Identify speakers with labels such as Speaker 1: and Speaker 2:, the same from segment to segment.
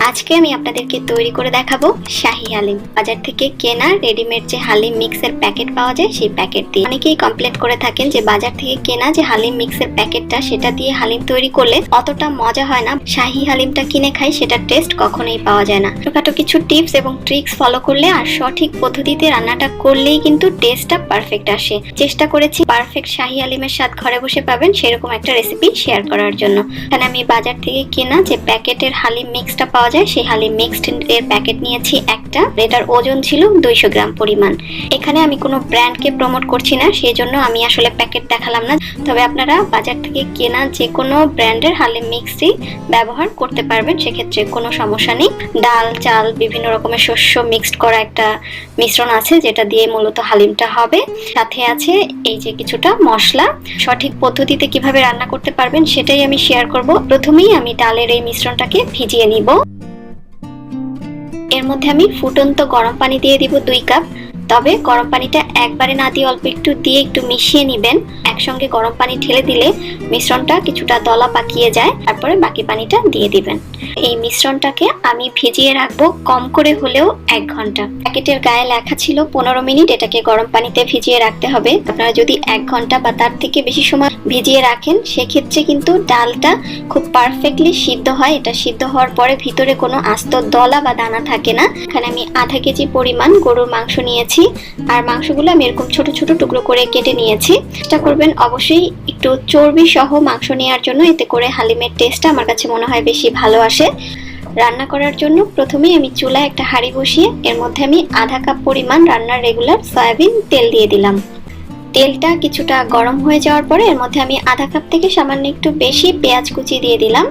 Speaker 1: আজকে আমি আপনাদেরকে তৈরি করে দেখাবো শাহী হালিম। বাজার থেকে কেনা রেডিমেড যে হালিম মিক্সের প্যাকেট পাওয়া যায় সেই প্যাকেট দিয়ে। অনেকেই কমপ্লেন করে থাকেন যে বাজার থেকে কেনা যে হালিম মিক্সের প্যাকেটটা সেটা দিয়ে হালিম তৈরি করলে অতটা মজা হয় না। শাহী হালিমটা কিনে খাই সেটার টেস্ট কখনোই পাওয়া যায় না। ছোটখাটো কিছু টিপস এবং ট্রিক্স ফলো করলে আর সঠিক পদ্ধতিতে রান্নাটা করলেই কিন্তু টেস্টটা পারফেক্ট আসে। চেষ্টা করেছি পারফেক্ট শাহী হালিমের স্বাদ ঘরে বসে পাবেন সেরকম একটা রেসিপি শেয়ার করার জন্য। এখানে আমি বাজার থেকে কেনা যে প্যাকেটের হালিম মিক্সটা পাওয়া যায় সেই হালিম মিক্সড এর প্যাকেট নিয়েছি একটা। এটার ওজন ছিল 200 গ্রাম পরিমাণ। এখানে আমি কোনো ব্র্যান্ডকে প্রমোট করছি না, সেই জন্য আমি আসলে প্যাকেট দেখালাম না। তবে আপনারা বাজার থেকে কেনা যে কোনো ব্র্যান্ডের হালিম মিক্সই ব্যবহার করতে পারবেন, সেক্ষেত্রে কোনো সমস্যা নেই। ডাল, চাল, বিভিন্ন রকমের শস্য মিক্সড করা একটা মিশ্রণ আছে যেটা দিয়ে মূলত হালিমটা হবে। সাথে আছে এই যে কিছুটা মশলা। সঠিক পদ্ধতিতে কিভাবে রান্না করতে পারবেন সেটাই আমি শেয়ার করব। প্রথমেই আমি ডালের এই মিশ্রণটাকে ভিজিয়ে নিব। এর মধ্যে আমি ফুটন্ত গরম পানি দিয়ে দিব 2 কাপ। তবে গরম পানিটা একবারে না দিয়ে অল্প একটু দিয়ে একটু মিশিয়ে নেবেন। একসঙ্গে গরম পানি ঢেলে দিলে মিশ্রণটা কিছুটা দলা পাকিয়ে যায়, তারপরে বাকি পানিটা দিয়ে দিবেন। এই মিশ্রণটাকে আমি ভিজিয়ে রাখবো কম করে হলেও 1 ঘন্টা। প্যাকেটের গায়ে লেখা ছিল 15 মিনিট এটাকে গরম পানিতে ভিজিয়ে রাখতে হবে। আপনারা যদি 1 ঘন্টা বা তার থেকে বেশি সময় ভিজিয়ে রাখেন সেক্ষেত্রে কিন্তু ডালটা খুব পারফেক্টলি সিদ্ধ হয়। এটা সিদ্ধ হওয়ার পরে ভিতরে কোনো আস্ত দলা বা দানা থাকে না। এখানে আমি আধা কেজি পরিমাণ গরুর মাংস নিয়েছি, আর মাংসগুলো আমি এরকম ছোট ছোট টুকরো করে কেটে নিয়েছি। চেষ্টা করবেন অবশ্যই একটু চর্বি সহ মাংস নেওয়ার জন্য, এতে করে হালিমের টেস্টটা আমার কাছে মনে হয় বেশি ভালো আসে। রান্না করার জন্য প্রথমেই আমি চুলায় একটা হাঁড়ি বসিয়ে এর মধ্যে আমি আধা কাপ পরিমাণ রান্নার রেগুলার সয়াবিন তেল দিয়ে দিলাম। তেলটা কিছুটা গরম হয়ে যাওয়ার পরে এর মধ্যে আমি আধা কাপ থেকে সামান্য একটু বেশি পেঁয়াজ কুচি দিয়ে দিলাম।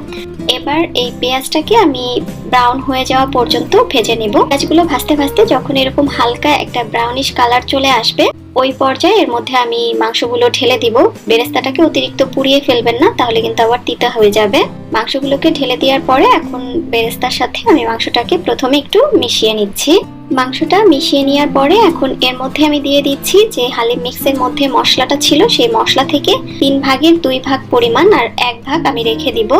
Speaker 1: এবার এই পেঁয়াজটাকে আমি ব্রাউন হয়ে যাওয়া পর্যন্ত ভেজে নেব। পেঁয়াজগুলো ভাজতে ভাজতে যখন এরকম হালকা একটা ব্রাউনিশ কালার চলে আসবে ওই পর্যায়ে এর মধ্যে আমি মাংসগুলো ঢেলে দিব। বেরেস্তাটাকে অতিরিক্ত পুড়িয়ে ফেলবেন না, তাহলে কিন্তু আবার তিতা হয়ে যাবে। মাংসগুলোকে ঢেলে দেওয়ার পরে এখন বেরেস্তার সাথে আমি মাংসটাকে প্রথমে একটু মিশিয়ে নিচ্ছি। মাংসটা মিশিয়ে নেওয়ার পরে এখন এর মধ্যে আমি দিয়ে দিচ্ছি যে হালিম মিক্সের মধ্যে মশলাটা ছিল সেই মশলা থেকে 3 ভাগের 2 ভাগ পরিমাণ আর 1 ভাগ আমি রেখে দিব।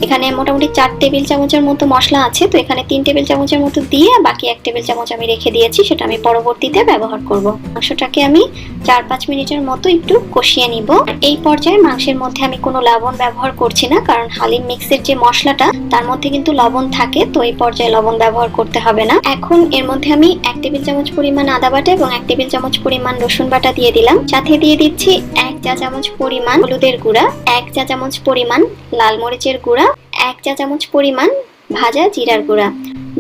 Speaker 1: এখানে মোটামুটি 4 টেবিল চামচের মতো মশলা আছে, তো এখানে 3 টেবিল চামচের মতো দিয়ে বাকি 1 টেবিল চামচ আমি রেখে দিয়েছি, সেটা আমি পরবর্তীতে ব্যবহার করব। মাংসটাকে আমি 4-5 মিনিটের মতো একটু কষিয়ে নিব। এই পর্যায়ে মাংসের মধ্যে আমি কোনো লবণ ব্যবহার করছি না, কারণ হালিম মিক্সের যে মশলাটা তার মধ্যে কিন্তু লবণ থাকে, তো এই পর্যায়ে লবণ ব্যবহার করতে হবে না। এখন এর মধ্যে আমি 1 টেবিল চামচ পরিমাণ আদা বাটা এবং 1 টেবিল চামচ পরিমাণ রসুন বাটা দিয়ে দিলাম। সাথে দিয়ে দিচ্ছি 1 চা চামচ পরিমাণ হলুদের গুঁড়া, 1 চা চামচ পরিমাণ লাল মরিচের গুঁড়া, 1 চা চামচ পরিমাণ ভাজা জিরার গুঁড়া।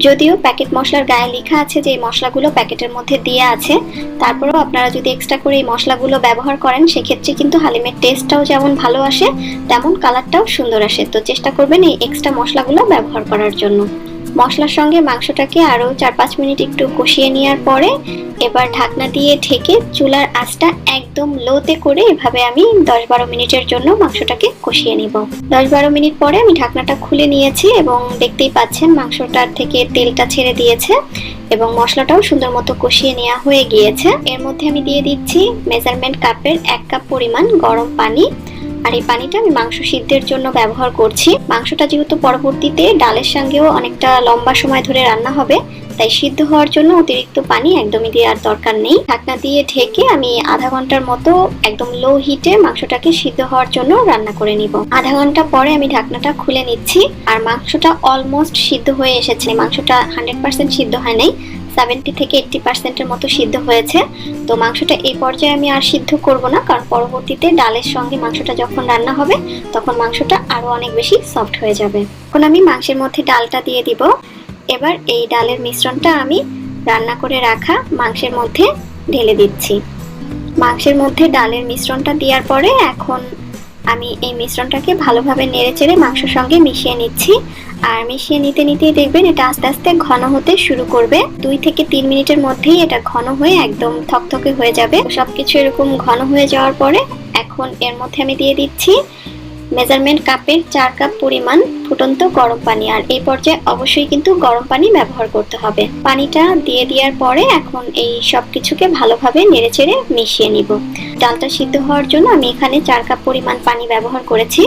Speaker 1: যদিও প্যাকেট মশলার গায়ে লেখা আছে যে এই মশলাগুলো প্যাকেটের মধ্যে দেয়া আছে, তারপরেও আপনারা যদি এক্সট্রা করে এই মশলাগুলো ব্যবহার করেন সেক্ষেত্রে কিন্তু হালিমের টেস্টটাও যেমন ভালো আসে তেমন কালারটাও সুন্দর আসে। তো চেষ্টা করবেন এই এক্সট্রা মশলাগুলো ব্যবহার করার জন্য। মশলার সঙ্গে মাংসটাকে আরো 4-5 মিনিট একটু কষিয়ে নেওয়ার পরে এবার ঢাকনা দিয়ে ঢেকে চুলার আঁচটা একদম লোতে করে এভাবে আমি 10-12 মিনিটের জন্য মাংসটাকে কষিয়ে নিব। 10-12 মিনিট পরে আমি ঢাকনাটা খুলে নিয়েছি এবং দেখতেই পাচ্ছেন মাংসটার থেকে তেলটা ছেড়ে দিয়েছে এবং মশলাটাও সুন্দর মতো কষিয়ে নেওয়া হয়ে গিয়েছে। এর মধ্যে আমি দিয়ে দিচ্ছি মেজারমেন্ট কাপের 1 কাপ পরিমাণ গরম পানি, আর এই পানিটা আমি মাংস সিদ্ধের জন্য ব্যবহার করছি। মাংসটা যেহেতু পরবর্তীতে ডালের সঙ্গেও অনেকটা লম্বা সময় ধরে রান্না হবে, তাই সিদ্ধ হওয়ার জন্য অতিরিক্ত পানি একদমই দেওয়ার দরকার নেই। ঢাকনা দিয়ে ঢেকে আমি আধা ঘন্টার মতো একদম লো হিটে মাংসটাকে সিদ্ধ হওয়ার জন্য রান্না করে নিব। আধা ঘন্টা পরে আমি ঢাকনাটা খুলে নিচ্ছি, আর মাংসটা অলমোস্ট সিদ্ধ হয়ে এসেছে। মাংসটা 100% সিদ্ধ হয় নাই, 70 থেকে 80% মতো সিদ্ধ হয়েছে। তো মাংসটা এই পর্যায়ে আমি আর সিদ্ধ করব না, কারণ পরবর্তীতে ডালের সঙ্গে মাংসটা যখন রান্না হবে তখন মাংসটা আরো অনেক বেশি সফট হয়ে যাবে। এখন আমি মাংসের মধ্যে ডালটা দিয়ে দিব। এবার এই ডালের মিশ্রণটা আমি রান্না করে রাখা মাংসের মধ্যে ঢেলে দিচ্ছি। মাংসের মধ্যে ডালের মিশ্রণটা দেওয়ার পরে এখন আমি এই মিশ্রণটাকে ভালোভাবে নেড়েচেড়ে মাংসের সঙ্গে মিশিয়ে নিচ্ছি। আর মিশিয়ে নিতে নিতেই দেখবেন এটা আস্তে আস্তে ঘন হতে শুরু করবে। 2 থেকে 3 মিনিটের মধ্যেই এটা ঘন হয়ে একদম থকথকে হয়ে যাবে। সবকিছু এরকম ঘন হয়ে যাওয়ার পরে এখন এর মধ্যে আমি দিয়ে দিচ্ছি মেজারমেন্ট কাপের 4 কাপ পরিমাণ ফুটন্ত গরম পানি, আর এই পর্যায়ে অবশ্যই কিন্তু গরম পানি ব্যবহার করতে হবে। পানিটা দিয়ে দেওয়ার পরে এখন এই সবকিছুকে ভালোভাবে নেড়েচেড়ে মিশিয়ে নিব। ডালটা সিদ্ধ হওয়ার জন্য আমি এখানে 4 কাপ পরিমাণ পানি ব্যবহার করেছি।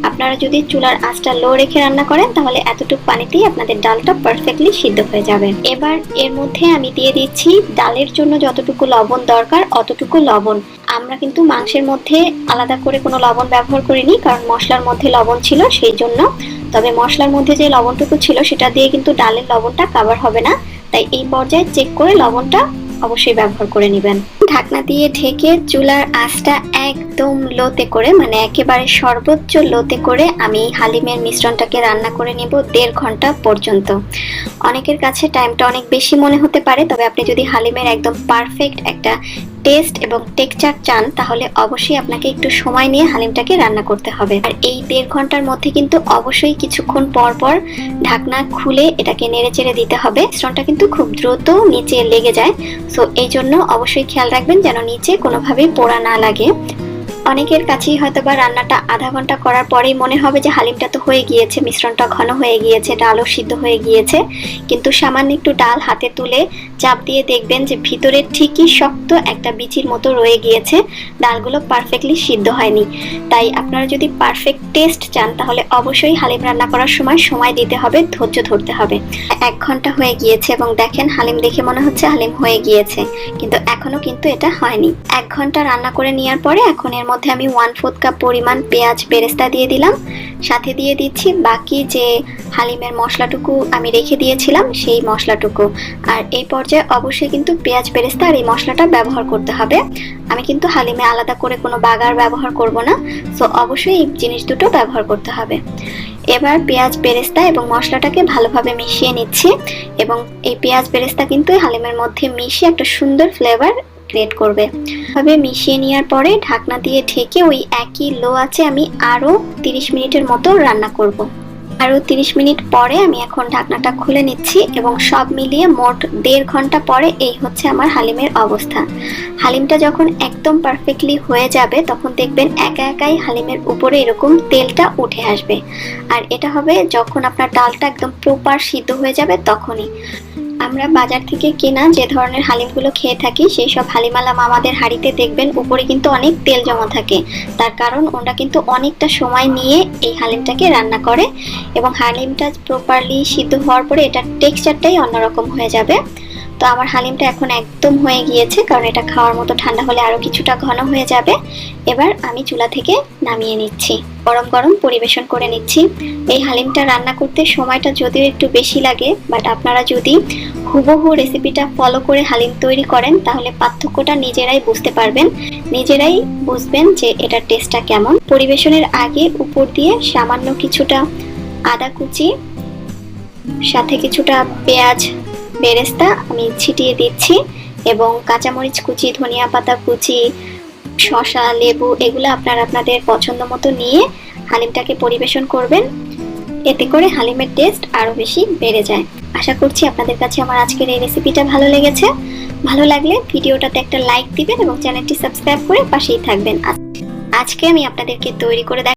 Speaker 1: আপনারা যদি চুলার আঁচটা লো রেখে রান্না করেন তাহলে এতটুকু পানিতেই আপনাদের ডালটা পারফেক্টলি সিদ্ধ হয়ে যাবে। এবার এর মধ্যে আমি দিয়ে দিচ্ছি ডালের জন্য যতটুকু লবণ দরকার অতটুকু লবণ। আমরা কিন্তু মাংসের মধ্যে আলাদা করে কোনো লবণ ব্যবহার করিনি, কারণ মশলার মধ্যে লবণ ছিল সেই জন্য। তবে মশলার মধ্যে যে লবণটুকু ছিল সেটা দিয়ে কিন্তু ডালের লবণটা কভার হবে না, তাই এই পর্যায়ে চেক করে লবণটা অবশ্যই ব্যবহার করে নেবেন। ঢাকনা দিয়ে ঢেকে চুলার আঁচটা একদম লোতে করে, মানে একেবারে সর্বোচ্চ লোতে করে আমি হালিমের মিশ্রণটাকে রান্না করে নেব 1.5 ঘন্টা পর্যন্ত। অনেকের কাছে টাইমটা অনেক বেশি মনে হতে পারে, তবে আপনি যদি হালিমের একদম পারফেক্ট একটা টেস্ট এবং টেক্সচার চান তাহলে অবশ্যই আপনাকে একটু সময় নিয়ে হালিমটাকে রান্না করতে হবে। আর এই 1.5 ঘন্টার মধ্যে কিন্তু অবশ্যই কিছুক্ষণ পর পর ঢাকনা খুলে এটাকে নেড়েচেড়ে দিতে হবে। মিশ্রণটা কিন্তু খুব দ্রুত নিচে লেগে যায়, সো এই জন্য অবশ্যই খেয়াল রাখবেন যেন নিচে কোনোভাবেই পোড়া না লাগে। অনেকের কাছেই হয়তোবা রান্নাটা আধা ঘন্টা করার পরেই মনে হবে যে হালিমটা তো হয়ে গিয়েছে, মিশ্রণটা ঘন হয়ে গিয়েছে, ডালও সিদ্ধ হয়ে গিয়েছে, কিন্তু সামান্য একটু ডাল হাতে তুলে চাপ দিয়ে দেখবেন যে ভিতরে ঠিকই শক্ত একটা বিচির মতো রয়ে গিয়েছে, ডালগুলো পারফেক্টলি সিদ্ধ হয়নি। তাই আপনারা যদি পারফেক্ট টেস্ট চান তাহলে অবশ্যই হালিম রান্না করার সময় দিতে হবে, ধৈর্য ধরতে হবে। 1 ঘন্টা হয়ে গিয়েছে এবং দেখেন হালিম দেখে মনে হচ্ছে হালিম হয়ে গিয়েছে, কিন্তু এখনো কিন্তু এটা হয়নি। 1 ঘন্টা রান্না করে নেওয়ার পরে এখন এর মধ্যে আমি 1/4 কাপ পরিমাণ পেঁয়াজ বেরেস্তা দিয়ে দিলাম, সাথে দিয়ে দিচ্ছি বাকি যে হালিমের মশলাটুকু আমি রেখে দিয়েছিলাম সেই মশলাটুকু। আর এই পর্যায়ে অবশ্যই কিন্তু পেঁয়াজ বেরেস্তা আর এই মশলাটা ব্যবহার করতে হবে। আমি কিন্তু হালিমে আলাদা করে কোনো বাগার ব্যবহার করব না, সো অবশ্যই এই জিনিস দুটো ব্যবহার করতে হবে। এবার পেঁয়াজ বেরেস্তা এবং মশলাটাকে ভালোভাবে মিশিয়ে নিচ্ছি, এবং এই পেঁয়াজ বেরেস্তা কিন্তু হালিমের মধ্যে মিশিয়ে একটা সুন্দর ফ্লেভার ক্রিয়েট করবে। ভাবে মিশিয়ে নেওয়ার পরে ঢাকনা দিয়ে ঢেকে ওই একই লো আছে আমি আরো 30 মিনিটের মতো রান্না করব। আরো 30 মিনিট পরে আমি এখন ঢাকনাটা খুলে নিচ্ছি এবং সব মিলিয়ে মোট 1.5 ঘন্টা পরে এই হচ্ছে আমার হালিমের অবস্থা। হালিমটা যখন একদম পারফেক্টলি হয়ে যাবে তখন দেখবেন একা একাই হালিমের উপরে এরকম তেলটা উঠে আসবে, আর এটা হবে যখন আপনার ডালটা একদম প্রপার সিদ্ধ হয়ে যাবে তখনই। আমরা বাজার থেকে কেনা যে ধরনের হালিমগুলো খেয়ে থাকি সেই সব হালিমালা মামাদের হাঁড়িতে দেখবেন উপরে কিন্তু অনেক তেল জমা থাকে, তার কারণ ওরা কিন্তু অনেকটা সময় নিয়ে এই হালিমটাকে রান্না করে, এবং হালিমটা প্রপারলি সিদ্ধ হওয়ার পরে এটার টেক্সচারটাই অন্যরকম হয়ে যাবে। তো আমার হালিমটা এখন একদম হয়ে গিয়েছে, কারণ এটা খাওয়ার মতো ঠান্ডা হলে আরো কিছুটা ঘন হয়ে যাবে। এবার আমি চুলা থেকে নামিয়ে নিচ্ছি, গরম গরম পরিবেশন করে নিচ্ছি। এই হালিমটা রান্না করতে সময়টা যদিও একটু বেশি লাগে, বাট আপনারা যদি হুবহু রেসিপিটা ফলো করে হালিম তৈরি করেন তাহলে পার্থক্যটা নিজেরাই বুঝতে পারবেন, নিজেরাই বুঝবেন যে এটার টেস্টটা কেমন। পরিবেশনের আগে উপর দিয়ে সামান্য কিছুটা আদা কুচি, সাথে কিছুটা পেঁয়াজ বেরেস্তা আমি ছিটিয়ে দিচ্ছি, এবং কাঁচামরিচ কুচি, ধনিয়া পাতা কুচি, শসা, লেবু এগুলো আপনারা আপনাদের পছন্দ মতো নিয়ে হালিমটাকে পরিবেশন করবেন। এতে করে হালিমের টেস্ট আরো বেশি বেড়ে যায়। আশা করছি আপনাদের কাছে আমার আজকের এই রেসিপিটা ভালো লেগেছে। ভালো লাগলে ভিডিওটাতে একটা লাইক দিবেন এবং চ্যানেলটি সাবস্ক্রাইব করে পাশেই থাকবেন। আজকে আমি আপনাদেরকে তৈরি করে